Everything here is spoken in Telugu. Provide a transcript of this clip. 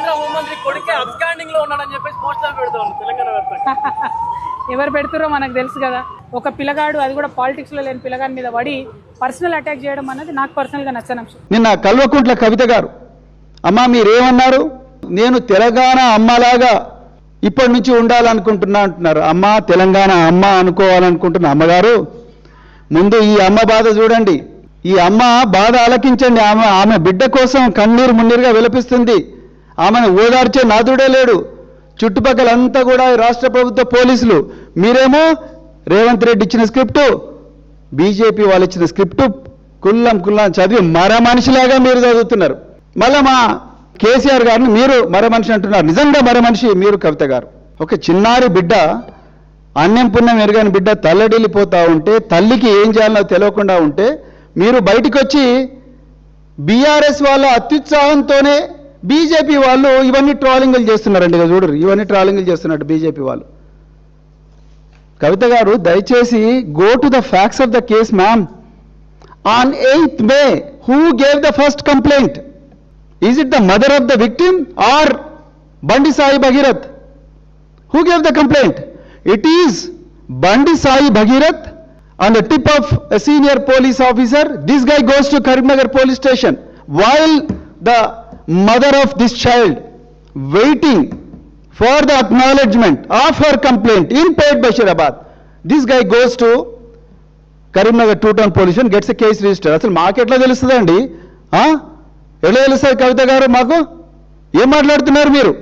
కేంద్ర హోంమంత్రి కొడుకే అబ్స్కాండింగ్ లో ఉన్నాడని చెప్పేసి పోస్టర్లు పెడతాను తెలంగాణ వ్యాప్తంగా. ఎవరు పెడుతురో మనకు తెలుసు కదా. ఒక పిల్లగాడు, అది కూడా పాలిటిక్స్ లో లేని పిల్లగాడి మీద పడి పర్సనల్ అటాక్ చేయడం అన్నది నాకు పర్సనల్ గా నచ్చని అంశం. నిన్న కల్వకుంట్ల కవిత గారు, అమ్మా మీరేమన్నారు, నేను తెలంగాణ అమ్మలాగా ఇప్పటి నుంచి ఉండాలనుకుంటున్నా అంటున్నారు. అమ్మ తెలంగాణ అమ్మ అనుకోవాలనుకుంటున్న అమ్మగారు, ముందు ఈ అమ్మ బాధ చూడండి, ఈ అమ్మ బాధ ఆలకించండి. ఆమె బిడ్డ కోసం కన్నీరు మున్నీరుగా విలపిస్తుంది. ఆమెను ఓదార్చే నాదుడే లేడు. చుట్టుపక్కలంతా కూడా రాష్ట్ర ప్రభుత్వ పోలీసులు, మీరేమో రేవంత్ రెడ్డి ఇచ్చిన స్క్రిప్టు, బీజేపీ వాళ్ళు ఇచ్చిన స్క్రిప్టు కుల్లం చదివి మర మనిషిలాగా మీరు చదువుతున్నారు. మళ్ళా మా కేసీఆర్ గారిని మీరు మర మనిషి అంటున్నారు. నిజంగా మర మనిషి మీరు కవిత గారు. ఒక చిన్నారి బిడ్డ, అన్నం పుణ్యం ఎరగని బిడ్డ తల్లడిల్లిపోతూ ఉంటే, తల్లికి ఏం చేయాలో తెలియకుండా ఉంటే, మీరు బయటికి వచ్చి బీఆర్ఎస్ వాళ్ళ అత్యుత్సాహంతోనే బీజేపీ వాళ్ళు ఇవన్నీ ట్రాలింగ్లు చేస్తున్నారండి. ఇక చూడరు, ఇవన్నీ ట్రాలింగ్లు చేస్తున్నట్టు బీజేపీ వాళ్ళు. కవిత గారు దయచేసి go to the facts of the case ma'am. On 8th May, who gave the first complaint? Is it the mother of the victim or Bandi Sai Bhagirath? Who gave the complaint? It is Bandi Sai Bhagirath on the tip of a senior police officer. This guy goes to Karimnagar police station while the mother of this child waiting for the acknowledgement of her complaint in Pet Bashirabad. This guy goes to Karimnagar two-town police and gets a case registered. అసలు మాకెట్లా తెలుస్తుందండి? ఎలా తెలుస్తుంది కవిత గారు? మాకు ఏం మాట్లాడుతున్నారు మీరు?